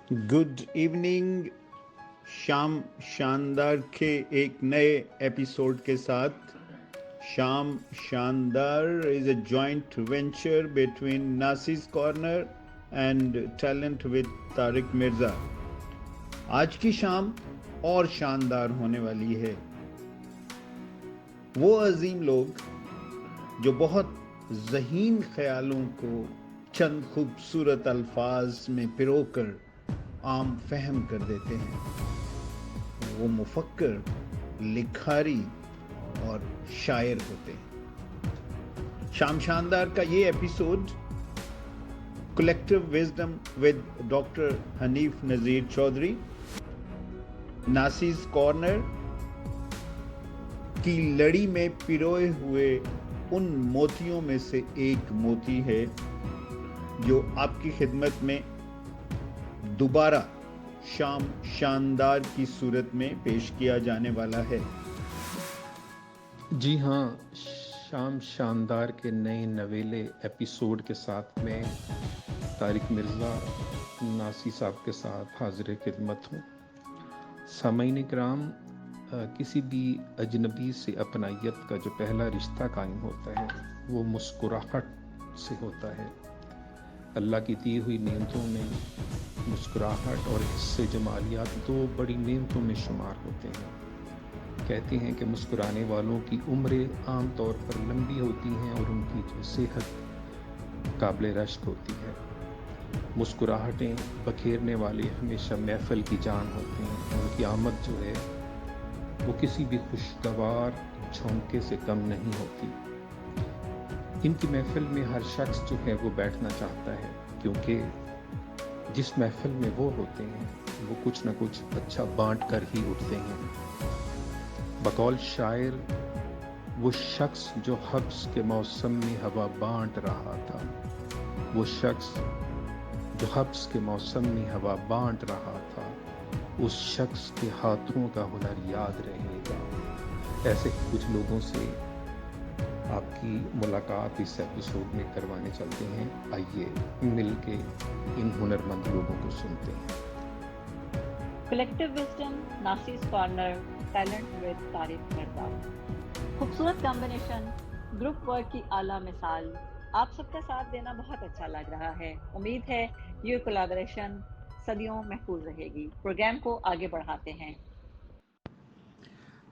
Good evening. शाम शानदार के एक नए एपिसोड के साथ। Shaam Shandaar is a joint venture between Nasis corner and talent with Tariq Mirza. आज की शाम और शानदार होने वाली है। वो अजीम लोग जो बहुत ज़हीन ख्यालों को चंद खूबसूरत अल्फाज में पिरोकर आम फहम कर देते हैं, वो मुफक्कर, लिखारी और शायर होते हैं। शाम शानदार का ये episode collective wisdom with doctor Hanif Nazir Chaudhry, Nasis corner की लड़ी में पिरोए हुए उन मोतियों में से एक मोती है जो आपकी खिदमत में दोबारा शाम शानदार की सूरत में पेश किया जाने वाला है। जी हाँ, शाम शानदार के नए नवेले एपिसोड के साथ मैं तारिक मिर्ज़ा नासी साहब के साथ हाजिर खिदमत हूँ। सामईन इकराम, किसी भी अजनबी से अपनायत का जो पहला रिश्ता कायम होता है वो मुस्कुराहट से होता है। अल्लाह की दी हुई नेमतों में मुस्कुराहट और हिस्से जमालियात दो बड़ी नेमतों में शुमार होते हैं। कहते हैं कि मुस्कुराने वालों की उम्रें आम तौर पर लंबी होती हैं और उनकी जो सेहत काबिल रश्क होती है। मुस्कुराहटें बखेरने वाले हमेशा महफिल की जान होते हैं। उनकी आमद जो है वो किसी भी खुशगवार झोंके से कम नहीं होती। इनकी महफिल में हर शख्स जो है वो बैठना चाहता है, क्योंकि जिस महफिल में वो होते हैं वो कुछ न कुछ अच्छा बांट कर ही उठते हैं। बकौल शायर, वो शख्स जो हब्स के मौसम में हवा बांट रहा था, वो शख्स जो हब्स के मौसम में हवा बांट रहा था, उस शख्स के हाथों का हुनर याद रहेगा। ऐसे कुछ लोगों से आपकी मुलाकात इस एपिसोड में करवाने चलते हैं। आइए मिल के इन हुनरमंद लोगों को सुनते हैं। Collective wisdom, Nasis corner, talent with Tariq Mirza. खूबसूरत कॉम्बिनेशन, ग्रुप वर्क की आला मिसाल। आप सबका साथ देना बहुत अच्छा लग रहा है। उम्मीद है ये कोलैबोरेशन सदियों महफूज रहेगी। प्रोग्राम को आगे बढ़ाते हैं।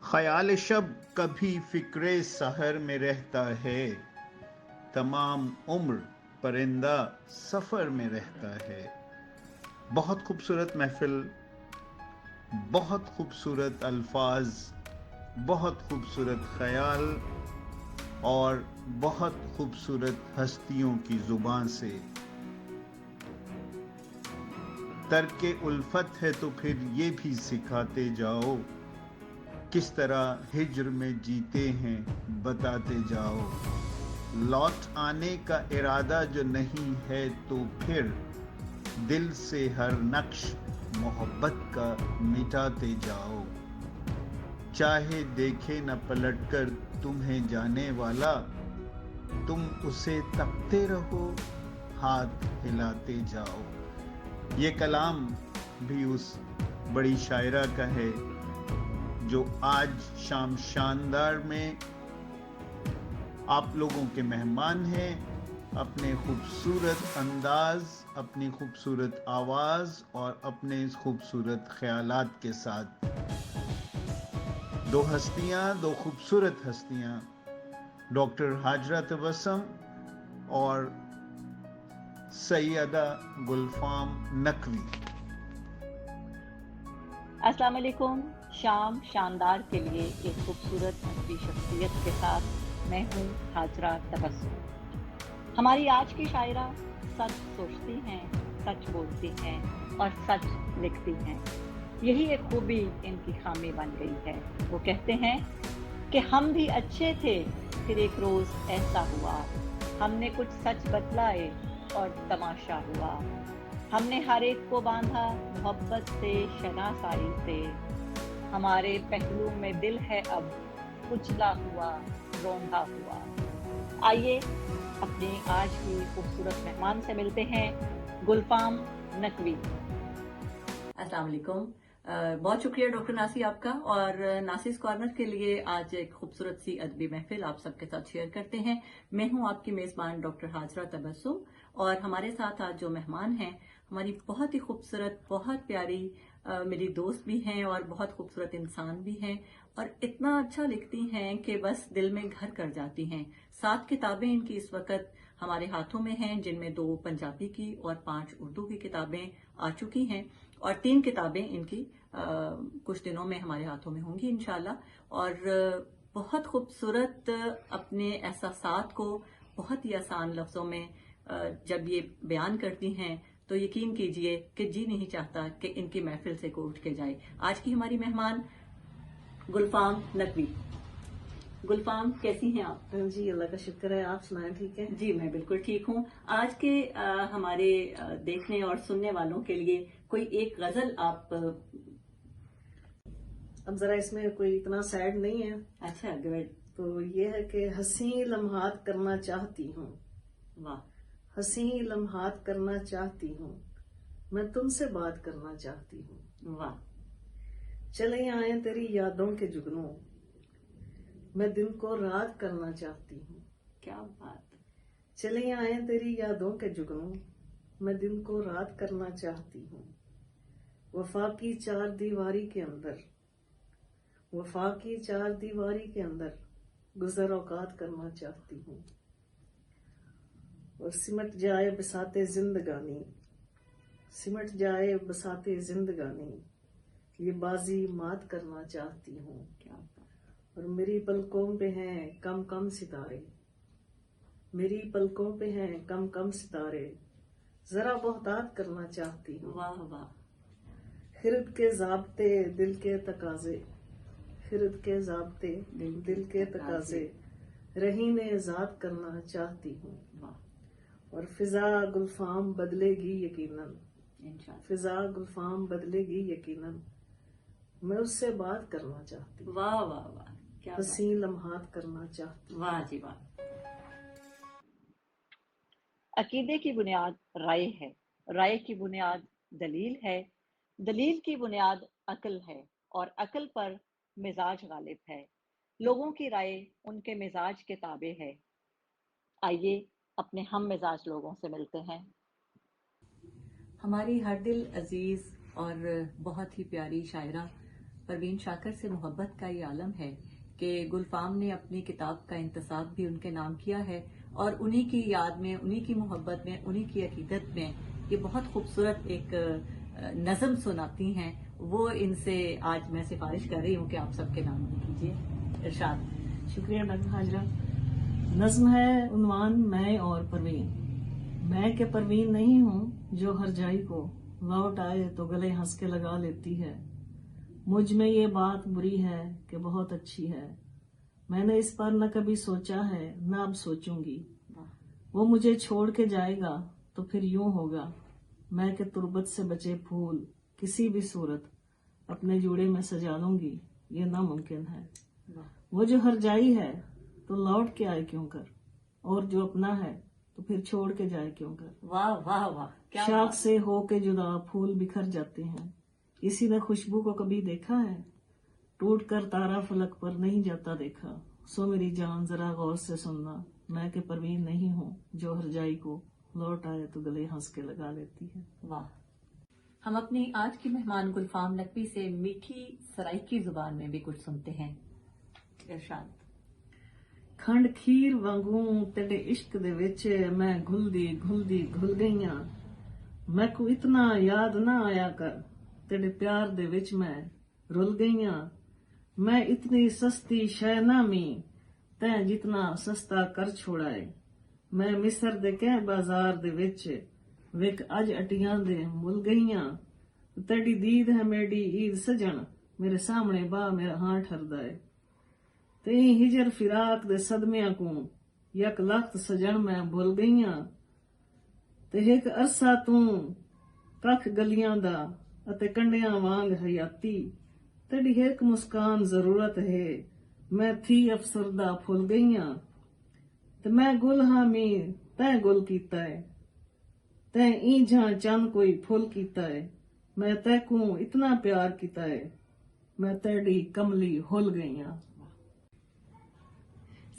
ख्याल शब कभी फिक्रे सहर में रहता है, तमाम उम्र परिंदा सफर में रहता है। बहुत खूबसूरत महफिल, बहुत खूबसूरत अल्फाज, बहुत खूबसूरत ख्याल और बहुत खूबसूरत हस्तियों की जुबान से। तर्के उल्फत है तो फिर ये भी सिखाते जाओ, किस तरह हिज्र में जीते हैं बताते जाओ। लौट आने का इरादा जो नहीं है तो फिर दिल से हर नक्श मोहब्बत का मिटाते जाओ। चाहे देखे न पलटकर तुम्हें जाने वाला, तुम उसे तकते रहो, हाथ हिलाते जाओ। ये कलाम भी उस बड़ी शायरा का है जो आज शाम शानदार में आप लोगों के मेहमान हैं। अपने खूबसूरत अंदाज, अपनी खूबसूरत आवाज़ और अपने खूबसूरत ख्यालात के साथ दो हस्तियां, दो खूबसूरत हस्तियां, डॉक्टर हाजरा तबस्सुम और सैयदा गुलफाम नकवी। अस्सलाम वालेकुम। शाम शानदार के लिए एक खूबसूरत नकवी शख्सियत के साथ मैं हूँ हाजरा तबस्सुम। हमारी आज की शायरा सच सोचती हैं, सच बोलती हैं और सच लिखती हैं। यही एक खूबी इनकी खामी बन गई है। वो कहते हैं कि हम भी अच्छे थे, फिर एक रोज़ ऐसा हुआ, हमने कुछ सच बतलाए और तमाशा हुआ। हमने हर एक को बांधा मोहब्बत से, शनासाई से। हमारे पहलू में दिल है अब, कुचला हुआ, रौंदा हुआ। आइए अपने आज की खूबसूरत मेहमान से मिलते हैं, गुलफाम नकवी। अस्सलाम वालेकुम। बहुत शुक्रिया डॉक्टर नासी आपका। और नासिस कॉर्नर के लिए आज एक खूबसूरत सी अदबी महफिल आप सबके साथ शेयर करते हैं। मैं हूं आपकी मेज़बान डॉक्टर हाजरा तबस्सुम, और हमारे साथ आज जो मेहमान हैं हमारी बहुत ही खूबसूरत, बहुत प्यारी मेरी दोस्त भी हैं और बहुत खूबसूरत इंसान भी हैं, और इतना अच्छा लिखती हैं कि बस दिल में घर कर जाती हैं। 7 किताबें इनकी इस वक्त हमारे हाथों में हैं, जिनमें 2 पंजाबी की और 5 उर्दू की किताबें आ चुकी हैं, और 3 किताबें इनकी कुछ दिनों में हमारे हाथों में होंगी इंशाल्लाह। और बहुत खूबसूरत अपने एहसासात को बहुत ही आसान लफ्जों में जब ये बयान करती हैं तो यकीन कीजिए कि जी नहीं चाहता कि इनकी महफिल से कोई उठ के जाए। आज की हमारी मेहमान गुलफाम नकवी। गुलफाम, कैसी हैं आप? जी अल्लाह का शुक्र है, आप सुनाएं ठीक है? जी मैं बिल्कुल ठीक हूँ। आज के हमारे देखने और सुनने वालों के लिए कोई एक गजल आप अब जरा इसमें कोई इतना सैड नहीं है, अच्छा गुड। तो ये है कि हंसी लम्हात करना चाहती हूँ, वाह, हंसी लम्हात करना चाहती हूँ, मैं तुमसे बात करना चाहती हूँ। वाह, चले आए तेरी यादों के जुगनों, मैं दिन को रात करना चाहती हूँ। क्या बात। चले आए तेरी यादों के जुगनों, मैं दिन को रात करना चाहती हूँ। वफा की 4 दीवारी के अंदर, वफा की 4 दीवारी के अंदर गुजर औकात करना चाहती हूँ। और सिमट जाए बसाते जिंदगानी, सिमट जाए बसाते जिंदगानी, ये बाजी मात करना चाहती हूँ। क्या बात। और मेरी पलकों पे हैं कम कम सितारे, मेरी पलकों पे हैं कम कम सितारे, जरा बहुतात करना चाहती हूँ। वाह वाह। खिरद के जाब्ते दिल के तकाजे, खिरद के जाब्ते दिल के तकाजे, रहीने ज़ात करना चाहती हूँ। वाह। और फिजा गुलफाम बदलेगी यकीनन, इंशाल्लाह। फिजा गुलफाम बदलेगी यकीनन, मैं उससे बात करना चाहती हूँ। वाह वाह वाह, क्या बात। हंसी लम्हात करना चाहती हूँ। वाह जी वाह। अकीदे की बुनियाद राय है, राय की बुनियाद दलील है, दलील की बुनियाद अक्ल है, और अक्ल पर मिजाज गालिब है। लोगों की राय उनके मिजाज के ताबे है। आइए अपने हम मिजाज लोगों से मिलते हैं। हमारी हर दिल अजीज और बहुत ही प्यारी शायरा परवीन शाकर से मोहब्बत का ये आलम है कि गुलफाम ने अपनी किताब का इंतसाब भी उनके नाम किया है, और उन्हीं की याद में, उन्हीं की मोहब्बत में, उन्हीं की अकीदत में ये बहुत खूबसूरत एक नज़म सुनाती हैं। वो इनसे आज मैं सिफारिश कर रही हूँ कि आप सबके नाम लिख कीजिए। इरशाद। शुक्रिया डॉक्टर हाजरा। नज्म है उन्वान मैं और परवीन। मैं के परवीन नहीं हूँ जो हर जाई को लौट आए तो गले हंस के लगा लेती है। मुझ में ये बात बुरी है कि बहुत अच्छी है, मैंने इस पर न कभी सोचा है न अब सोचूंगी। वो मुझे छोड़ के जाएगा तो फिर यूं होगा, मैं के तुर्बत से बचे फूल किसी भी सूरत अपने जूड़े में सजा लूंगी, ये नामुमकिन है। वो जो हर जाई है तो लौट के आए क्यों कर, और जो अपना है तो फिर छोड़ के जाए क्यों कर। वाह वाह वाह, क्या शाख बात। से हो के जुदा फूल बिखर जाते हैं, किसी ने खुशबू को कभी देखा है, टूट कर तारा फलक पर नहीं जाता देखा। सो मेरी जान जरा गौर से सुनना, मैं के परवीन नहीं हूँ जो हर जाई को लौट आए तो गले हंस के लगा लेती है। वाह। हम अपनी आज की मेहमान गुलफाम नकवी से मीठी सराइकी जुबान में भी कुछ सुनते हैं। इरशाद। खंड खीर वांगू तेरे इश्क दे विच मैं घुलदी घुलदी घुल गईयां, मैं को इतना याद ना आया कर, तेरे प्यार दे विच मैं रुल गईयां। मैं इतनी सस्ती शै ना मी, तैं जितना सस्ता कर छोड़ाए। मैं मिस्र दे कै बाजार दे विच विक अज अटियां दे मुल गईयां। तेरी दीद है मेरी ईद सजन, मेरे सामने बा मेरा हां ठरदा है। ते हिजर फिराक दे सदमिया को यक लख्त सजन मैं भुल गईयां। ते एक अरसा तू कख गलियां दा अते कंडियां वांग हयाती, तेरी एक मुस्कान जरूरत है, मैं थी अफसरदा फुल गईयां। ते मैं गुल हां मी तैं गुल कीता है, तैं ईंझां चंद कोई फुल कीता है। मैं तैकू इतना प्यार किता है, मैं तेरी कमली हुल गई हाँ।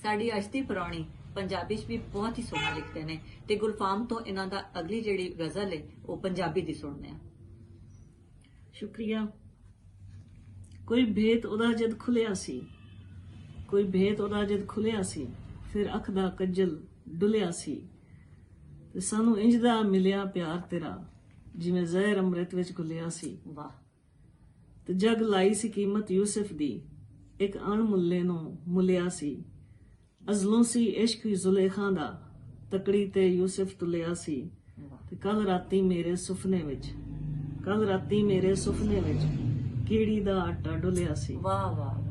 ਸਾਡੀ ਅੱਜ ਦੀ ਪੁਰਾਣੀ ਪੰਜਾਬੀ 'ਚ ਵੀ ਬਹੁਤ ਹੀ ਸੋਹਣਾ ਲਿਖਦੇ ਨੇ ਤੇ ਗੁਲਫਾਮ ਤੋਂ ਇਹਨਾਂ ਦਾ ਅਗਲੀ ਜਿਹੜੀ ਗਜ਼ਲ ਹੈ ਉਹ ਪੰਜਾਬੀ ਦੀ ਸੁਣਦੇ ਆ। ਸ਼ੁਕਰੀਆ। ਕੋਈ ਭੇਤ ਉਹਦਾ ਜਦ ਖੁੱਲਿਆ ਸੀ, ਕੋਈ ਭੇਤ ਉਹਦਾ ਜਦ ਖੁੱਲਿਆ ਸੀ, ਫਿਰ ਅੱਖ ਦਾ ਕੱਜਲ ਡੁੱਲਿਆ ਸੀ, ਤੇ ਸਾਨੂੰ ਇੰਜ ਦਾ ਮਿਲਿਆ ਪਿਆਰ ਤੇਰਾ ਜਿਵੇਂ ਜ਼ਹਿਰ ਅੰਮ੍ਰਿਤ ਵਿੱਚ ਘੁਲਿਆ ਸੀ। ਵਾਹ। ਤੇ ਜਗ ਲਾਈ ਸੀ ਕੀਮਤ ਯੂਸਫ ਦੀ, ਇੱਕ ਅਣਮੁੱਲੇ ਨੂੰ ਮੁੱਲਿਆ ਸੀ। ਅਜ਼ਲੋਂ ਸੀ ਇਸ਼ਕ ਜ਼ੁਲੇਖਾਂ ਦਾ, ਤਕੜੀ ਤੇ ਯੂਸਫ ਤੁਲਿਆ ਸੀ। ਤੇ ਕੱਲ ਰਾਤੀ ਮੇਰੇ ਸੁਪਨੇ ਵਿੱਚ, ਕੱਲ ਰਾਤੀ ਮੇਰੇ ਸੁਪਨੇ ਵਿੱਚ ਕੀੜੀ ਦਾ ਆਟਾ ਡੁੱਲਿਆ ਸੀ। ਵਾਹ ਵਾਹ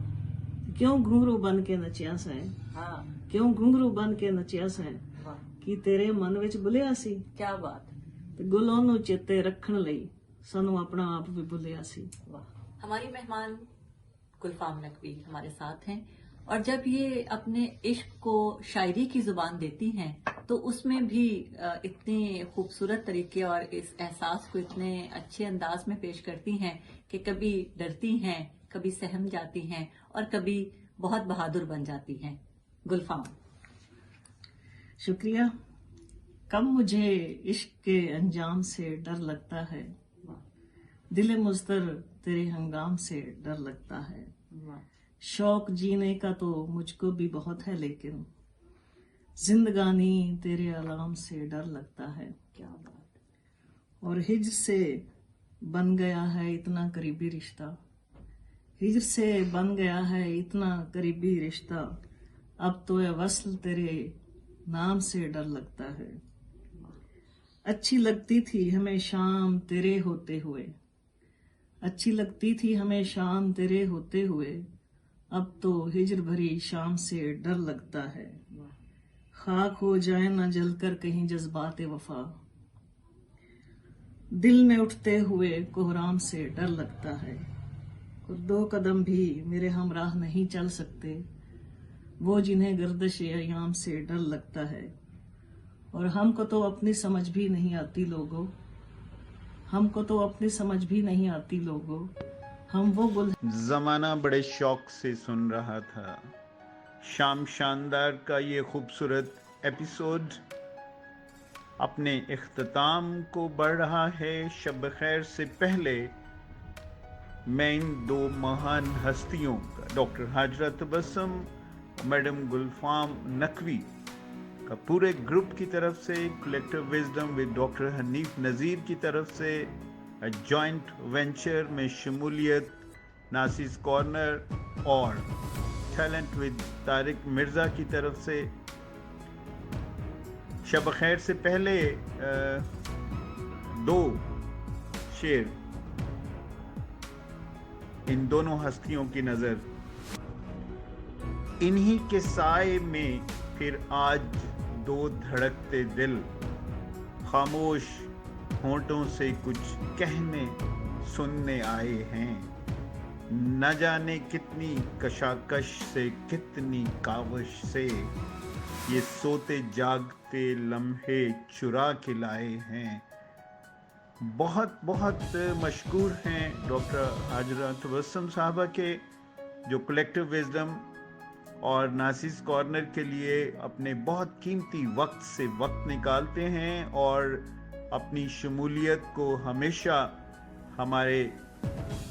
ਕਿਉਂ ਘੁੰਗਰੂ ਬਨ ਕੇ ਨੱਚਿਆ ਸੈਂ, ਹਾਂ ਕਿਉਂ ਘੁੰਗਰੂ ਬਨ ਕੇ ਨੱਚਿਆ ਸੈਂ, ਵਾਹ ਕੀ ਤੇਰੇ ਮਨ ਵਿੱਚ ਬੁਲਿਆ ਸੀ। ਕੀ ਬਾਤ। ਤੇ ਗੁਲਾਂ ਨੂੰ ਚੇਤੇ ਰੱਖਣ ਲਈ ਸਾਨੂੰ ਆਪਣਾ ਆਪ ਵੀ ਭੁੱਲਿਆ ਸੀ। वाह। हमारी मेहमान गुलफाम नकवी हमारे साथ हैं और जब ये अपने इश्क को शायरी की जुबान देती हैं तो उसमें भी इतने खूबसूरत तरीके और इस एहसास को इतने अच्छे अंदाज में पेश करती हैं कि कभी डरती हैं, कभी सहम जाती हैं और कभी बहुत बहादुर बन जाती हैं। गुलफाम। शुक्रिया। कब मुझे इश्क के अंजाम से डर लगता है, दिल मुज़्तर तेरे हंगाम से डर लगता है। शौक जीने का तो मुझको भी बहुत है, लेकिन जिंदगानी तेरे अलाम से डर लगता है। क्या बात। और हिज्र से बन गया है इतना करीबी रिश्ता, हिज्र से बन गया है इतना करीबी रिश्ता, अब तो ये वस्ल तेरे नाम से डर लगता है। अच्छी लगती थी हमें शाम तेरे होते हुए, अच्छी लगती थी हमें शाम तेरे होते हुए, अब तो हिज्र भरी शाम से डर लगता है। खाक हो जाए न जलकर कहीं जज्बात वफा, दिल में उठते हुए कोहराम से डर लगता है। और 2 कदम भी मेरे हमराह नहीं चल सकते, वो जिन्हें गर्दिश अयाम से डर लगता है। और हमको तो अपनी समझ भी नहीं आती लोगों, हमको तो अपनी समझ भी नहीं आती लोगों, हम वो गुल। जमाना बड़े शौक से सुन रहा था शाम शानदार का ये खूबसूरत एपिसोड अपने इख्तिताम को बढ़ रहा है। शब खैर से पहले मैं इन 2 महान हस्तियों का, डॉक्टर हाजरा तबस्सुम, मैडम गुलफाम नकवी का पूरे ग्रुप की तरफ से, collective wisdom with doctor Hanif Nazir की तरफ से, जॉइंट वेंचर में शमूलियत नासिस कॉर्नर और टैलेंट विद तारिक मिर्ज़ा की तरफ से। शब खैर से पहले 2 शेर इन दोनों हस्तियों की नज़र। इन्हीं के साए में फिर आज 2 धड़कते दिल, खामोश होंठों से कुछ कहने सुनने आए हैं। न जाने कितनी कशाकश से, कितनी कावश से ये सोते जागते लम्हे चुरा के लाए हैं। बहुत बहुत मशकूर हैं डॉक्टर हाजरा तबस्सुम साहबा के, जो कलेक्टिव विजडम और नासिस कॉर्नर के लिए अपने बहुत कीमती वक्त से वक्त निकालते हैं और अपनी शमूलियत को हमेशा हमारे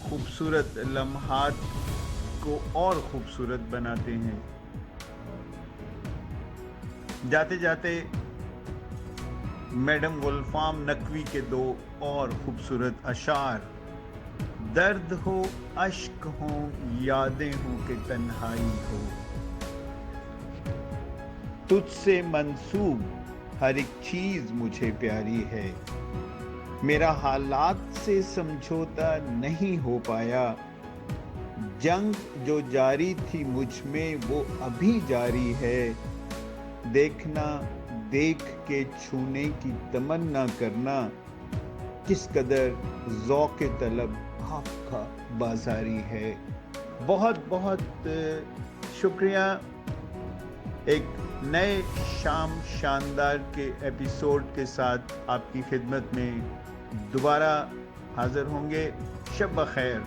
खूबसूरत लम्हात को और खूबसूरत बनाते हैं। जाते जाते मैडम गुलफाम नकवी के 2 और खूबसूरत अशार, दर्द हो अश्क हो यादें हो कि तन्हाई हो, तुझसे मंसूब हर एक चीज मुझे प्यारी है, मेरा हालात से समझौता नहीं हो पाया, जंग जो जारी थी मुझ में वो अभी जारी है, देखना देख के छूने की तमन्ना करना, किस कदर ज़ौक़ तलब आपका बाजारी है। बहुत बहुत शुक्रिया। एक नए शाम शानदार के एपिसोड के साथ आपकी खिदमत में दोबारा حاضر ہوں گے. شب بخیر.